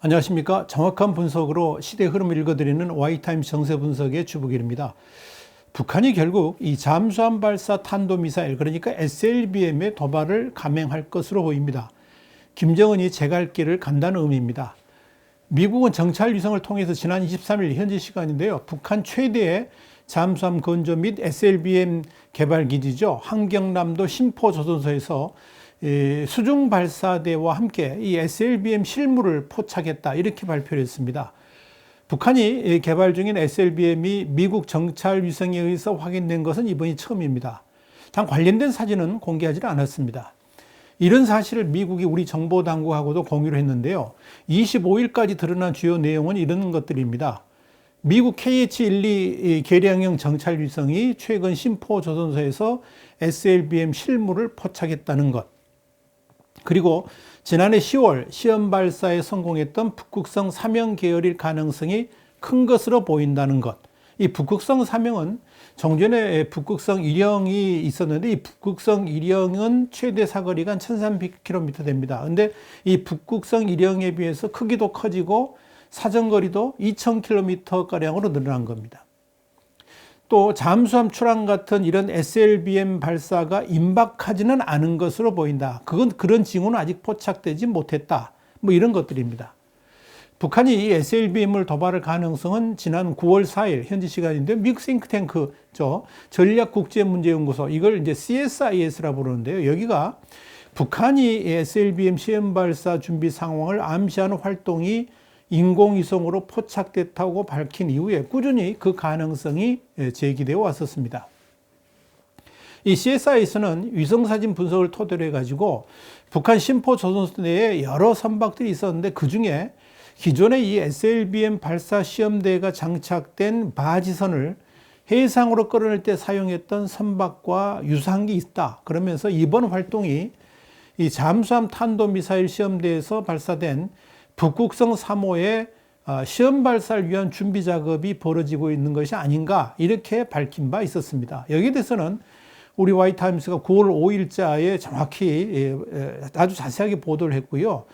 안녕하십니까. 정확한 분석으로 시대 흐름을 읽어드리는 Y타임스 정세 분석의 주북일입니다. 북한이 결국 이 잠수함 발사 탄도미사일, 그러니까 SLBM의 도발을 감행할 것으로 보입니다. 김정은이 제갈 길을 간다는 의미입니다. 미국은 정찰 위성을 통해서 지난 23일 현지 시간인데요, 북한 최대의 잠수함 건조 및 SLBM 개발 기지죠, 한경남도 신포조선소에서 수중 발사대와 함께 이 SLBM 실물을 포착했다, 이렇게 발표를 했습니다. 북한이 개발 중인 SLBM이 미국 정찰 위성에 의해서 확인된 것은 이번이 처음입니다. 단 관련된 사진은 공개하지 않았습니다. 이런 사실을 미국이 우리 정보당국하고도 공유를 했는데요, 25일까지 드러난 주요 내용은 이런 것들입니다. 미국 KH-12 개량형 정찰 위성이 최근 신포조선소에서 SLBM 실물을 포착했다는 것, 그리고 지난해 10월 시험 발사에 성공했던 북극성 3형 계열일 가능성이 큰 것으로 보인다는 것. 이 북극성 3형은 종전에 북극성 1형이 있었는데, 이 북극성 1형은 최대 사거리가 1300km 됩니다. 근데 이 북극성 1형에 비해서 크기도 커지고 사정거리도 2000km가량으로 늘어난 겁니다. 또 잠수함 출항 같은 이런 SLBM 발사가 임박하지는 않은 것으로 보인다. 그런 징후는 아직 포착되지 못했다. 뭐 이런 것들입니다. 북한이 이 SLBM을 도발할 가능성은 지난 9월 4일 현지 시간인데, 미국 싱크탱크죠, 전략국제문제연구소, 이걸 이제 CSIS라 부르는데요, 여기가 북한이 SLBM 시험 발사 준비 상황을 암시하는 활동이 인공위성으로 포착됐다고 밝힌 이후에 꾸준히 그 가능성이 제기되어 왔었습니다. 이 CSIS는 위성사진 분석을 토대로 해가지고 북한 신포조선소 내에 여러 선박들이 있었는데, 그 중에 기존의 이 SLBM 발사 시험대가 장착된 바지선을 해상으로 끌어낼 때 사용했던 선박과 유사한 게 있다, 그러면서 이번 활동이 이 잠수함 탄도미사일 시험대에서 발사된 북극성 3호의 시험 발사를 위한 준비 작업이 벌어지고 있는 것이 아닌가, 이렇게 밝힌 바 있었습니다. 여기에 대해서는 우리 Y타임스가 9월 5일자에 정확히 아주 자세하게 보도를 했고요.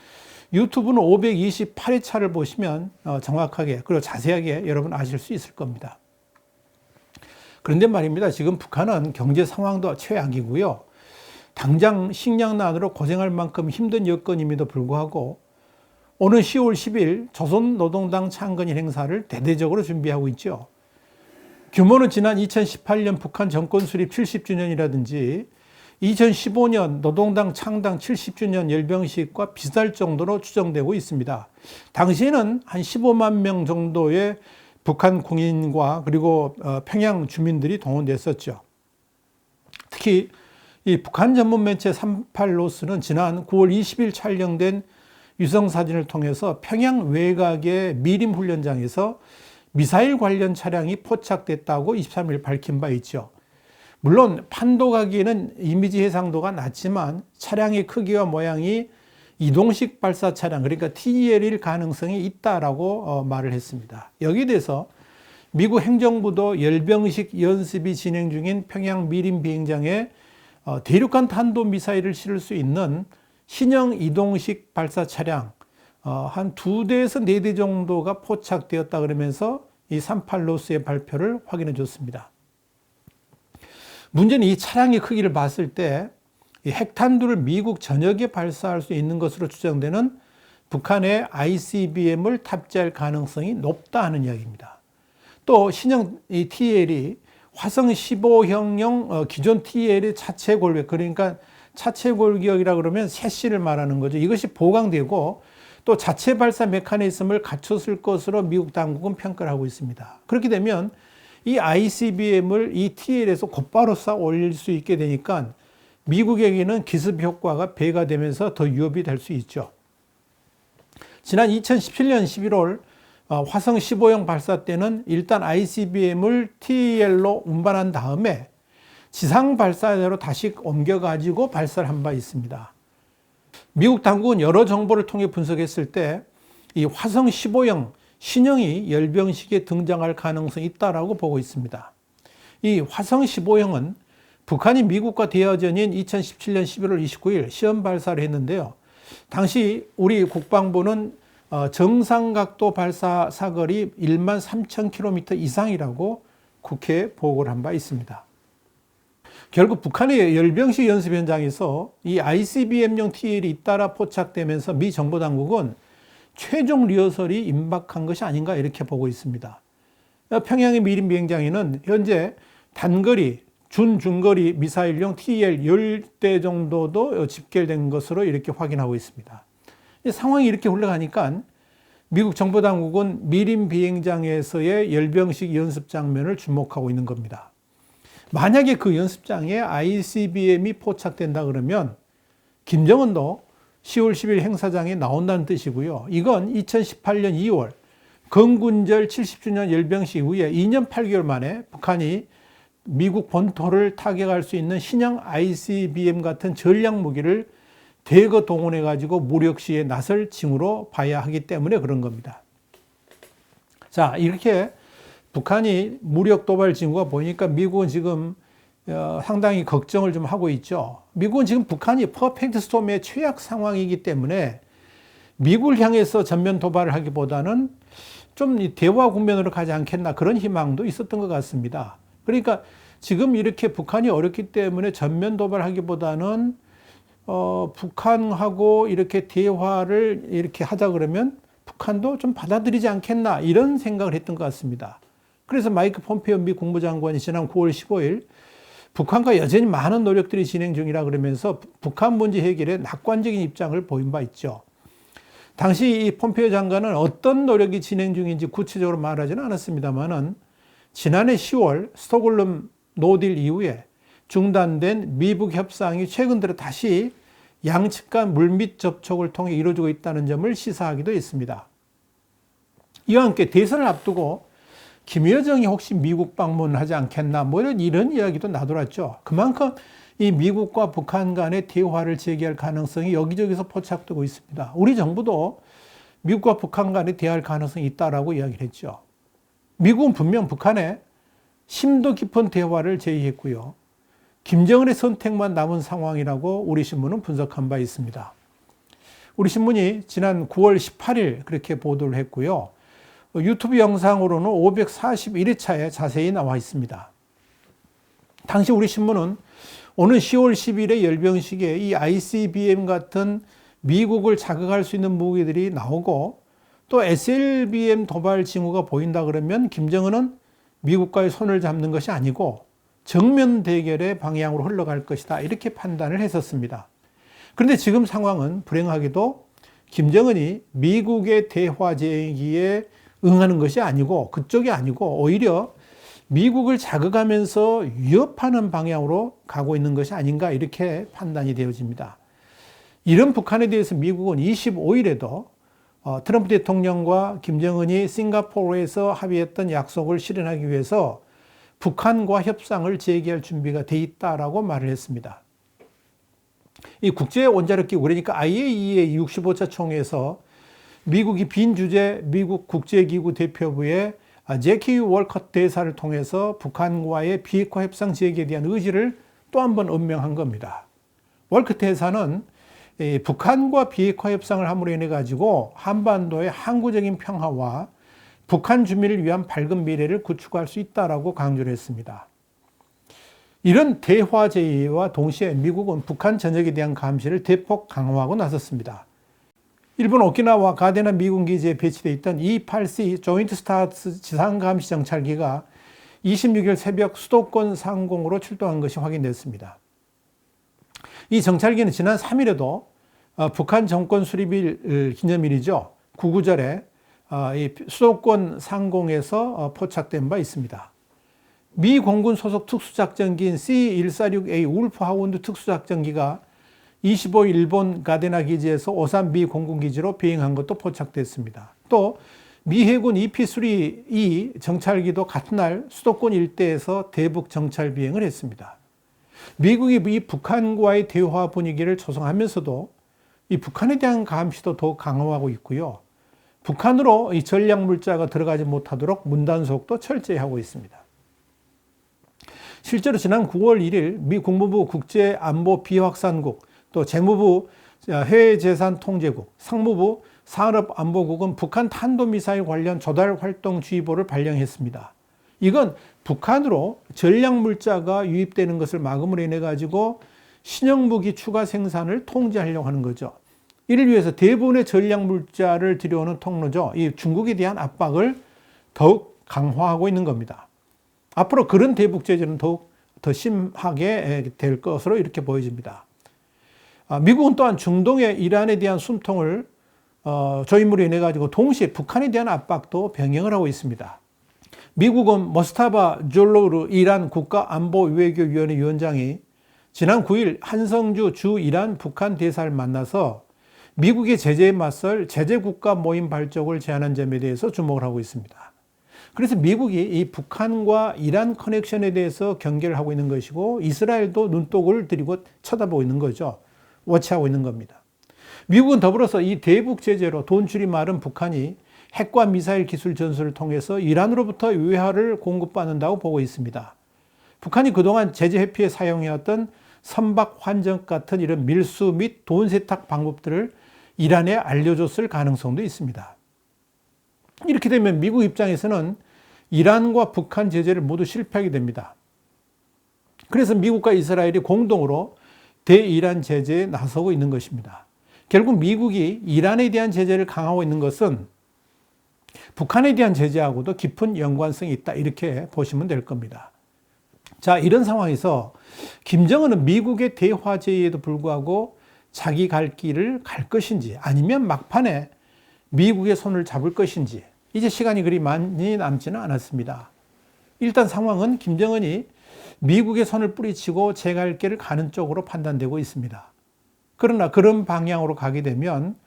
유튜브는 528회차를 보시면 정확하게 그리고 자세하게 여러분 아실 수 있을 겁니다. 그런데 말입니다, 지금 북한은 경제 상황도 최악이고요, 당장 식량난으로 고생할 만큼 힘든 여건임에도 불구하고 오는 10월 10일 조선노동당 창건일 행사를 대대적으로 준비하고 있죠. 규모는 지난 2018년 북한 정권 수립 70주년이라든지 2015년 노동당 창당 70주년 열병식과 비슷할 정도로 추정되고 있습니다. 당시에는 한 15만 명 정도의 북한 군인과 그리고 평양 주민들이 동원됐었죠. 특히 이 북한 전문 매체 38노스는 지난 9월 20일 촬영된 위성사진을 통해서 평양 외곽의 미림 훈련장에서 미사일 관련 차량이 포착됐다고 23일 밝힌 바 있죠. 물론 판도가기에는 이미지 해상도가 낮지만 차량의 크기와 모양이 이동식 발사 차량, 그러니까 TEL일 가능성이 있다라고 말을 했습니다. 여기에 대해서 미국 행정부도 열병식 연습이 진행 중인 평양 미림 비행장에 대륙간 탄도미사일을 실을 수 있는 신형 이동식 발사 차량 한 2대에서 4대 정도가 포착되었다, 그러면서 이 38노스의 발표를 확인해 줬습니다. 문제는 이 차량의 크기를 봤을 때 이 핵탄두를 미국 전역에 발사할 수 있는 것으로 추정되는 북한의 ICBM을 탑재할 가능성이 높다 하는 이야기입니다. 또 신형 이 TL이 화성 15형용 기존 TL의 차체 골격, 그러니까 차체 골격이라 그러면 셋시를 말하는 거죠. 이것이 보강되고 또 자체 발사 메커니즘을 갖췄을 것으로 미국 당국은 평가를 하고 있습니다. 그렇게 되면 이 ICBM을 이 TL에서 곧바로 쌓아 올릴 수 있게 되니까 미국에게는 기습 효과가 배가 되면서 더 위협이 될 수 있죠. 지난 2017년 11월 화성 15형 발사 때는 일단 ICBM을 TL로 운반한 다음에 지상 발사대로 다시 옮겨가지고 발사를 한 바 있습니다. 미국 당국은 여러 정보를 통해 분석했을 때 이 화성 15형 신형이 열병식에 등장할 가능성이 있다라고 보고 있습니다. 이 화성 15형은 북한이 미국과 대여전인 2017년 11월 29일 시험 발사를 했는데요, 당시 우리 국방부는 정상각도 발사 사거리 1만 3천 킬로미터 이상이라고 국회에 보고를 한 바 있습니다. 결국 북한의 열병식 연습 현장에서 이 ICBM용 TL이 잇따라 포착되면서 미 정보당국은 최종 리허설이 임박한 것이 아닌가 이렇게 보고 있습니다. 평양의 미림 비행장에는 현재 단거리, 준중거리 미사일용 TL 10대 정도도 집결된 것으로 이렇게 확인하고 있습니다. 상황이 이렇게 흘러가니까 미국 정보당국은 미림 비행장에서의 열병식 연습 장면을 주목하고 있는 겁니다. 만약에 그 연습장에 ICBM이 포착된다 그러면 김정은도 10월 10일 행사장에 나온다는 뜻이고요. 이건 2018년 2월 건군절 70주년 열병식 이후에 2년 8개월 만에 북한이 미국 본토를 타격할 수 있는 신형 ICBM 같은 전략 무기를 대거 동원해 가지고 무력 시에 나설 징후로 봐야 하기 때문에 그런 겁니다. 자, 이렇게 북한이 무력 도발 징후가 보이니까 미국은 지금 상당히 걱정을 좀 하고 있죠. 미국은 지금 북한이 퍼펙트 스톰의 최악 상황이기 때문에 미국을 향해서 전면 도발을 하기보다는 좀 대화 국면으로 가지 않겠나 그런 희망도 있었던 것 같습니다. 그러니까 지금 이렇게 북한이 어렵기 때문에 전면 도발하기보다는 북한하고 이렇게 대화를 이렇게 하자 그러면 북한도 좀 받아들이지 않겠나 이런 생각을 했던 것 같습니다. 그래서 마이크 폼페이오 미 국무장관이 지난 9월 15일 북한과 여전히 많은 노력들이 진행 중이라 그러면서 북한 문제 해결에 낙관적인 입장을 보인 바 있죠. 당시 이 폼페이오 장관은 어떤 노력이 진행 중인지 구체적으로 말하지는 않았습니다만은 지난해 10월 스톡홀름 노딜 이후에 중단된 미북 협상이 최근 들어 다시 양측 간 물밑 접촉을 통해 이루어지고 있다는 점을 시사하기도 했습니다. 이와 함께 대선을 앞두고 김여정이 혹시 미국 방문하지 않겠나 뭐 이런 이야기도 나돌았죠. 그만큼 이 미국과 북한 간의 대화를 재개할 가능성이 여기저기서 포착되고 있습니다. 우리 정부도 미국과 북한 간의 대화할 가능성이 있다라고 이야기를 했죠. 미국은 분명 북한에 심도 깊은 대화를 제의했고요. 김정은의 선택만 남은 상황이라고 우리 신문은 분석한 바 있습니다. 우리 신문이 지난 9월 18일 그렇게 보도를 했고요. 유튜브 영상으로는 541회차에 자세히 나와 있습니다. 당시 우리 신문은 오는 10월 10일에 열병식에 이 ICBM 같은 미국을 자극할 수 있는 무기들이 나오고 또 SLBM 도발 징후가 보인다 그러면 김정은은 미국과의 손을 잡는 것이 아니고 정면 대결의 방향으로 흘러갈 것이다 이렇게 판단을 했었습니다. 그런데 지금 상황은 불행하게도 김정은이 미국의 대화 제기에 응하는 것이 아니고 그쪽이 아니고 오히려 미국을 자극하면서 위협하는 방향으로 가고 있는 것이 아닌가 이렇게 판단이 되어집니다. 이런 북한에 대해서 미국은 25일에도 트럼프 대통령과 김정은이 싱가포르에서 합의했던 약속을 실현하기 위해서 북한과 협상을 재개할 준비가 돼 있다라고 말을 했습니다. 이 국제원자력기구 그러니까 IAEA 65차 총회에서 미국이 빈 주재 미국 국제기구 대표부의 제키 월컷 대사를 통해서 북한과의 비핵화 협상 재개에 대한 의지를 또 한 번 언명한 겁니다. 월컷 대사는 북한과 비핵화 협상을 함으로 인해 가지고 한반도의 항구적인 평화와 북한 주민을 위한 밝은 미래를 구축할 수 있다라고 강조를 했습니다. 이런 대화 제의와 동시에 미국은 북한 전역에 대한 감시를 대폭 강화하고 나섰습니다. 일본 오키나와 가데나 미군 기지에 배치되어 있던 E-8C 조인트 스타트 지상감시 정찰기가 26일 새벽 수도권 상공으로 출동한 것이 확인됐습니다. 이 정찰기는 지난 3일에도 북한 정권 수립일 기념일이죠. 9.9절에 이 수도권 상공에서 포착된 바 있습니다. 미 공군 소속 특수작전기인 C-146A 울프 하운드 특수작전기가 25일 일본 가데나 기지에서 오산 미 공군기지로 비행한 것도 포착됐습니다. 또 미 해군 EP-3E 정찰기도 같은 날 수도권 일대에서 대북 정찰 비행을 했습니다. 미국이 이 북한과의 대화 분위기를 조성하면서도 이 북한에 대한 감시도 더 강화하고 있고요. 북한으로 이 전략 물자가 들어가지 못하도록 문단속도 철저히 하고 있습니다. 실제로 지난 9월 1일 미 국무부 국제안보 비확산국, 또 재무부 해외재산통제국, 상무부 산업안보국은 북한 탄도미사일 관련 조달활동주의보를 발령했습니다. 이건 북한으로 전략물자가 유입되는 것을 막음으로 인해 가지고 신형무기 추가 생산을 통제하려고 하는 거죠. 이를 위해서 대부분의 전략물자를 들여오는 통로죠. 이 중국에 대한 압박을 더욱 강화하고 있는 겁니다. 앞으로 그런 대북 제재는 더욱 더 심하게 될 것으로 이렇게 보여집니다. 미국은 또한 중동의 이란에 대한 숨통을 조임으로 인해 가지고 동시에 북한에 대한 압박도 병행을 하고 있습니다. 미국은 머스타바 졸로르 이란 국가안보외교위원회 위원장이 지난 9일 한성주 주 이란 북한 대사를 만나서 미국의 제재에 맞설 제재국가 모임 발족을 제안한 점에 대해서 주목을 하고 있습니다. 그래서 미국이 이 북한과 이란 커넥션에 대해서 경계를 하고 있는 것이고 이스라엘도 눈독을 들이고 쳐다보고 있는 거죠. 워치하고 있는 겁니다. 미국은 더불어서 이 대북 제재로 돈줄이 마른 북한이 핵과 미사일 기술 전술을 통해서 이란으로부터 외화를 공급받는다고 보고 있습니다. 북한이 그동안 제재 회피에 사용해왔던 선박 환적 같은 이런 밀수 및 돈 세탁 방법들을 이란에 알려줬을 가능성도 있습니다. 이렇게 되면 미국 입장에서는 이란과 북한 제재를 모두 실패하게 됩니다. 그래서 미국과 이스라엘이 공동으로 대이란 제재에 나서고 있는 것입니다. 결국 미국이 이란에 대한 제재를 강화하고 있는 것은 북한에 대한 제재하고도 깊은 연관성이 있다, 이렇게 보시면 될 겁니다. 자, 이런 상황에서 김정은은 미국의 대화 제의에도 불구하고 자기 갈 길을 갈 것인지 아니면 막판에 미국의 손을 잡을 것인지 이제 시간이 그리 많이 남지는 않았습니다. 일단 상황은 김정은이 미국의 손을 뿌리치고 제 갈 길을 가는 쪽으로 판단되고 있습니다. 그러나 그런 방향으로 가게 되면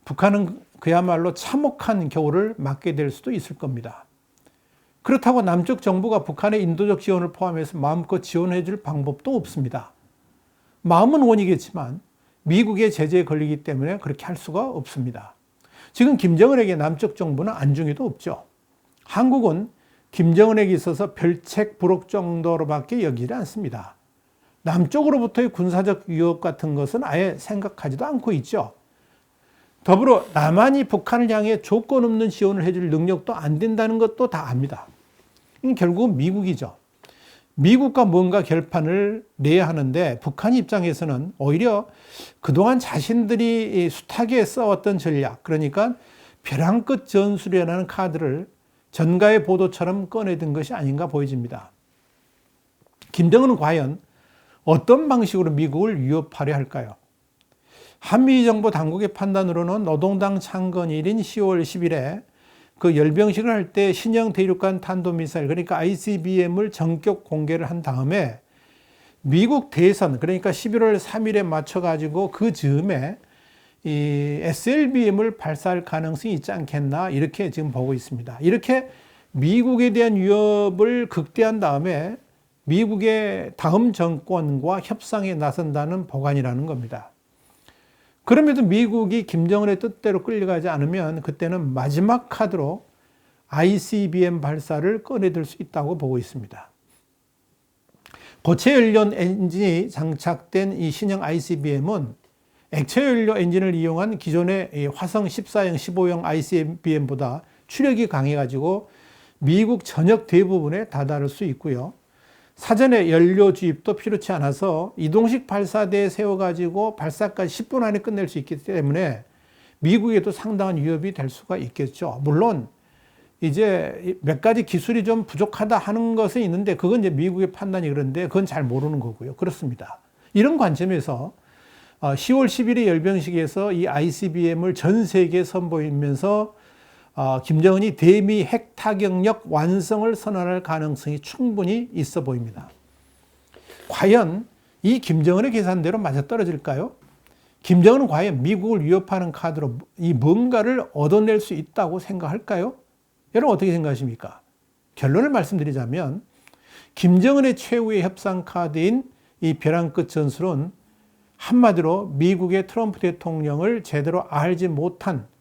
북한은 그야말로 참혹한 겨울을 맞게 될 수도 있을 겁니다. 그렇다고 남쪽 정부가 북한의 인도적 지원을 포함해서 마음껏 지원해 줄 방법도 없습니다. 마음은 원이겠지만 미국의 제재에 걸리기 때문에 그렇게 할 수가 없습니다. 지금 김정은에게 남쪽 정부는 안중에도 없죠. 한국은 김정은에게 있어서 별책 부록 정도로밖에 여기지 않습니다. 남쪽으로부터의 군사적 위협 같은 것은 아예 생각하지도 않고 있죠. 더불어 남한이 북한을 향해 조건 없는 지원을 해줄 능력도 안 된다는 것도 다 압니다. 결국은 미국이죠. 미국과 뭔가 결판을 내야 하는데 북한 입장에서는 오히려 그동안 자신들이 숱하게 써왔던 전략, 그러니까 벼랑 끝 전술이라는 카드를 전가의 보도처럼 꺼내든 것이 아닌가 보여집니다. 김정은은 과연 어떤 방식으로 미국을 위협하려 할까요? 한미 정부 당국의 판단으로는 노동당 창건일인 10월 10일에 그 열병식을 할 때 신형 대륙간 탄도미사일, 그러니까 ICBM을 전격 공개를 한 다음에 미국 대선, 그러니까 11월 3일에 맞춰가지고 그 즈음에 이 SLBM을 발사할 가능성이 있지 않겠나, 이렇게 지금 보고 있습니다. 이렇게 미국에 대한 위협을 극대화한 다음에 미국의 다음 정권과 협상에 나선다는 보관이라는 겁니다. 그럼에도 미국이 김정은의 뜻대로 끌려가지 않으면 그때는 마지막 카드로 ICBM 발사를 꺼내들 수 있다고 보고 있습니다. 고체 연료 엔진이 장착된 이 신형 ICBM은 액체 연료 엔진을 이용한 기존의 화성 14형, 15형 ICBM보다 추력이 강해가지고 미국 전역 대부분에 다다를 수 있고요. 사전에 연료 주입도 필요치 않아서 이동식 발사대에 세워가지고 발사까지 10분 안에 끝낼 수 있기 때문에 미국에도 상당한 위협이 될 수가 있겠죠. 물론 이제 몇 가지 기술이 좀 부족하다 하는 것은 있는데 그건 이제 미국의 판단이 그런데 그건 잘 모르는 거고요. 그렇습니다. 이런 관점에서 10월 10일의 열병식에서 이 ICBM을 전 세계에 선보이면서 김정은이 대미 핵 타격력 완성을 선언할 가능성이 충분히 있어 보입니다. 과연 이 김정은의 계산대로 맞아떨어질까요? 김정은은 과연 미국을 위협하는 카드로 이 뭔가를 얻어낼 수 있다고 생각할까요? 여러분 어떻게 생각하십니까? 결론을 말씀드리자면 김정은의 최후의 협상 카드인 이 벼랑 끝 전술은 한마디로 미국의 트럼프 대통령을 제대로 알지 못한,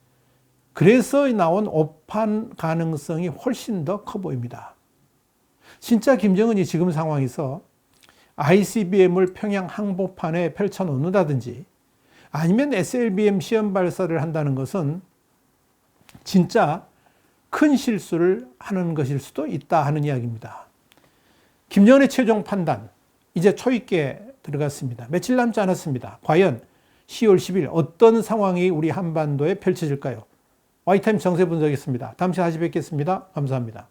그래서 나온 오판 가능성이 훨씬 더 커 보입니다. 진짜 김정은이 지금 상황에서 ICBM을 평양 항복판에 펼쳐놓는다든지 아니면 SLBM 시험 발사를 한다는 것은 진짜 큰 실수를 하는 것일 수도 있다 하는 이야기입니다. 김정은의 최종 판단, 이제 초입기에 들어갔습니다. 며칠 남지 않았습니다. 과연 10월 10일 어떤 상황이 우리 한반도에 펼쳐질까요? 와이타임 정세 분석이었습니다. 다음 시간에 다시 뵙겠습니다. 감사합니다.